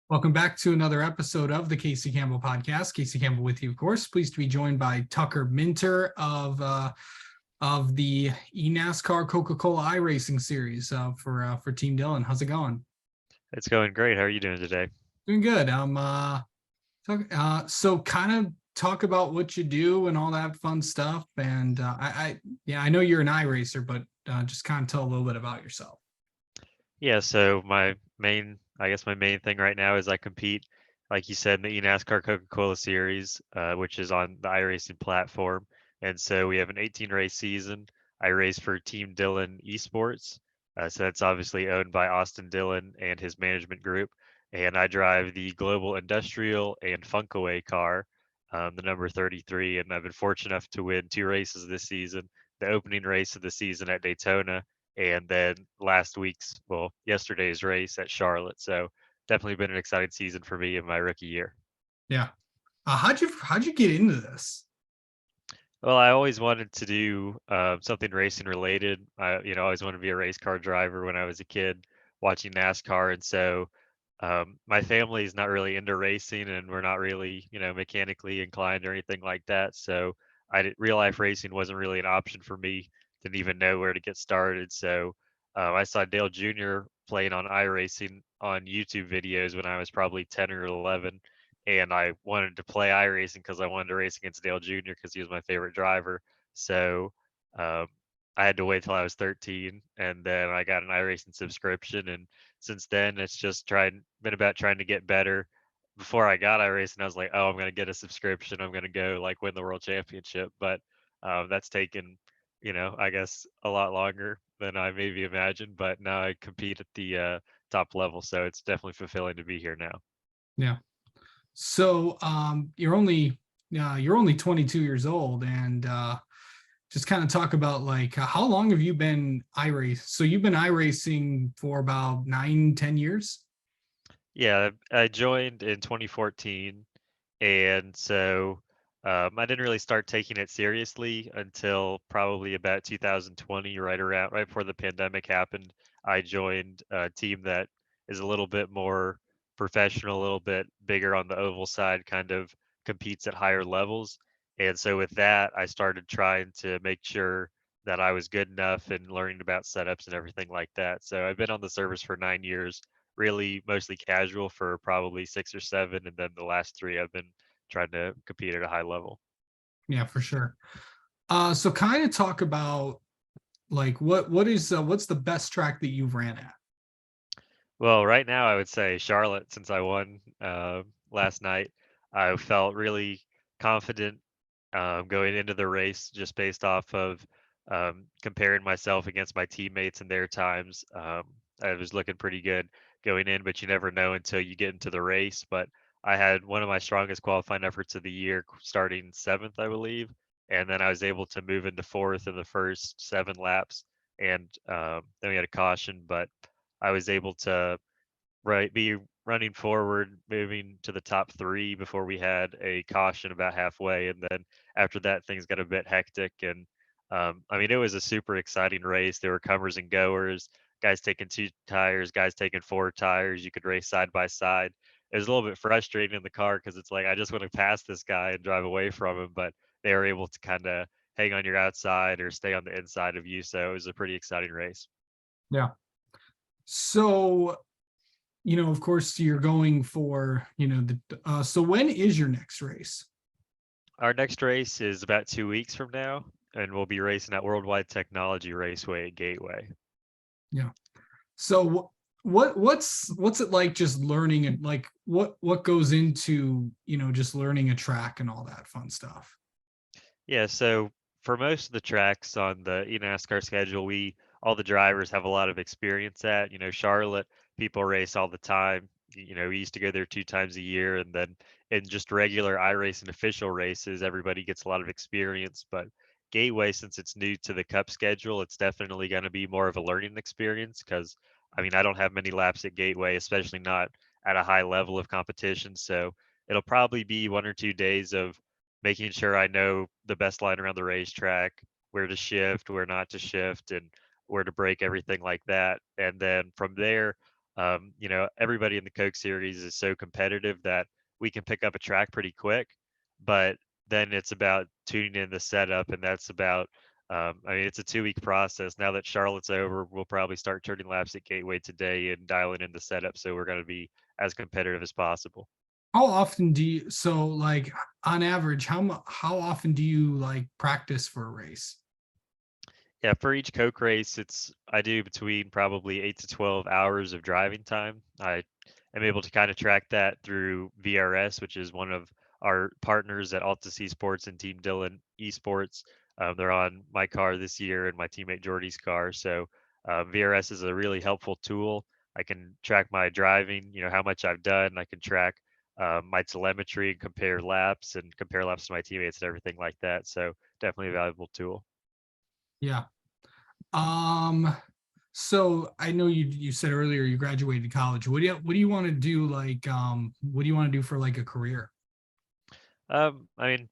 Welcome back to another episode of the Casey Campbell podcast. Casey Campbell with you, of course. Pleased to be joined by Tucker Minter of the eNASCAR Coca Cola iRacing series for Team Dillon. How's it going? It's going great. How are you doing today? Doing good. So kind of talk about what you do and all that fun stuff. And I know you're an iRacer, but just kind of tell a little bit about yourself. Yeah, so my main thing right now is I compete, like you said, in the eNASCAR Coca Cola Series, which is on the iRacing platform. And so we have an 18 race season. I race for Team Dillon Esports. So that's obviously owned by Austin Dillon and his management group. And I drive the Global Industrial and Funkaway car, the number 33. And I've been fortunate enough to win two races this season, the opening race of the season at Daytona and then yesterday's race at Charlotte. So definitely been an exciting season for me in my rookie year. Yeah. How'd you get into this? Well, I always wanted to do something racing related. I always wanted to be a race car driver when I was a kid, watching NASCAR, and so my family is not really into racing, and we're not really, mechanically inclined or anything like that. So real life racing wasn't really an option for me. Didn't even know where to get started. So I saw Dale Jr. playing on iRacing on YouTube videos when I was probably 10 or 11, and I wanted to play iRacing because I wanted to race against Dale Jr. because he was my favorite driver. So um, I had to wait till I was 13, and then I got an iRacing subscription, and since then it's just been about trying to get better. Before I got iRacing, I was like, oh, I'm gonna get a subscription. I'm gonna go like win the world championship, but that's taken, I guess a lot longer than I maybe imagined. But now I compete at the top level, so it's definitely fulfilling to be here now. Yeah. So you're only 22 years old, and just kind of talk about like how long have you been iRace? So you've been iRacing for about 9, 10 years. Yeah, I joined in 2014, and so I didn't really start taking it seriously until probably about 2020, right before the pandemic happened. I joined a team that is a little bit more professional, a little bit bigger on the oval side, kind of competes at higher levels. And so with that, I started trying to make sure that I was good enough and learning about setups and everything like that. So I've been on the service for 9 years, really mostly casual for probably six or seven, and then the last three I've been trying to compete at a high level. Yeah, for sure. So kind of talk about like what's the best track that you've ran at? Well, right now I would say Charlotte, since I won last night. I felt really confident going into the race just based off of comparing myself against my teammates and their times. I was looking pretty good going in, but you never know until you get into the race. But I had one of my strongest qualifying efforts of the year, starting seventh, I believe. And then I was able to move into fourth in the first 7 laps. And then we had a caution, but I was able to be running forward, moving to the top three before we had a caution about halfway, and then after that, things got a bit hectic. And I mean, it was a super exciting race. There were comers and goers, guys taking 2 tires, guys taking 4 tires. You could race side by side. It was a little bit frustrating in the car because it's like I just want to pass this guy and drive away from him, but they were able to kind of hang on your outside or stay on the inside of you. So it was a pretty exciting race. Yeah. So, of course you're going for, so when is your next race? Our next race is about 2 weeks from now, and we'll be racing at Worldwide Technology Raceway at Gateway. Yeah. So what's it like just learning and like what goes into, just learning a track and all that fun stuff? Yeah, so for most of the tracks on the eNASCAR schedule, all the drivers have a lot of experience at. Charlotte, people race all the time. We used to go there 2 times a year, and then in just regular iRacing official races, everybody gets a lot of experience. But Gateway, since it's new to the Cup schedule, it's definitely going to be more of a learning experience because, I mean, I don't have many laps at Gateway, especially not at a high level of competition. So it'll probably be 1 or 2 days of making sure I know the best line around the racetrack, where to shift, where not to shift, and where to break, everything like that. And then from there, Everybody in the Coke series is so competitive that we can pick up a track pretty quick, but then it's about tuning in the setup, and that's about it's a 2-week process. Now that Charlotte's over, we'll probably start turning laps at Gateway today and dialing in the setup. So we're going to be as competitive as possible. How often do you, so like on average, how often do you like practice for a race? Yeah, for each Coke race, I do between probably 8 to 12 hours of driving time. I am able to kind of track that through VRS, which is one of our partners at Altus Esports and Team Dillon Esports. They're on my car this year and my teammate Jordy's car. So VRS is a really helpful tool. I can track my driving, how much I've done. I can track my telemetry and compare laps to my teammates and everything like that. So definitely a valuable tool. Yeah. Um, so I know you said earlier you graduated college. What do you want to do what do you want to do for like a career? I mean,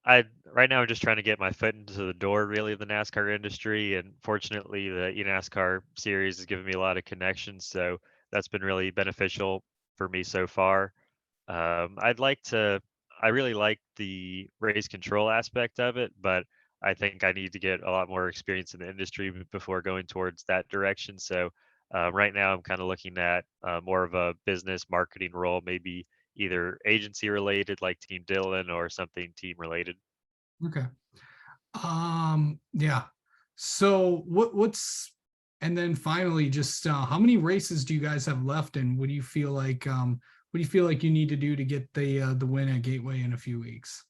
I right now I'm just trying to get my foot into the door really of the NASCAR industry, and fortunately the eNASCAR series has given me a lot of connections, so that's been really beneficial for me so far. I really like the race control aspect of it, but I think I need to get a lot more experience in the industry before going towards that direction. So right now, I'm kind of looking at more of a business marketing role, maybe either agency related like Team Dillon or something team related. Okay. Yeah. So and then finally, just how many races do you guys have left, and what do you feel like you need to do to get the win at Gateway in a few weeks?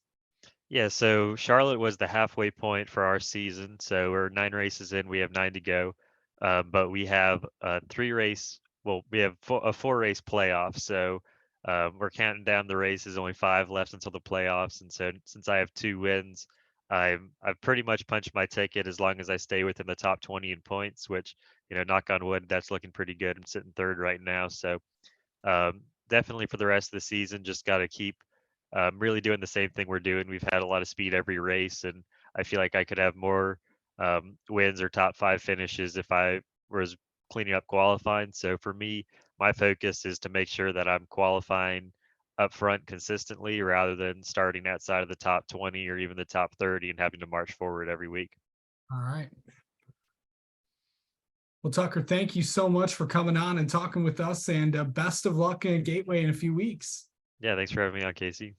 Yeah, so Charlotte was the halfway point for our season. So we're 9 races in. We have 9 to go, but we have we have a 4 race playoff. So we're counting down the races. Only 5 left until the playoffs. And so since I have 2 wins, I've pretty much punched my ticket as long as I stay within the top 20 in points. Which, knock on wood, that's looking pretty good. I'm sitting third right now. So definitely for the rest of the season, just got to keep really doing the same thing we're doing. We've had a lot of speed every race, and I feel like I could have more wins or top 5 finishes if I was cleaning up qualifying. So for me, my focus is to make sure that I'm qualifying up front consistently rather than starting outside of the top 20 or even the top 30 and having to march forward every week. All right. Well, Tucker, thank you so much for coming on and talking with us, and best of luck in Gateway in a few weeks. Yeah, thanks for having me on, Casey.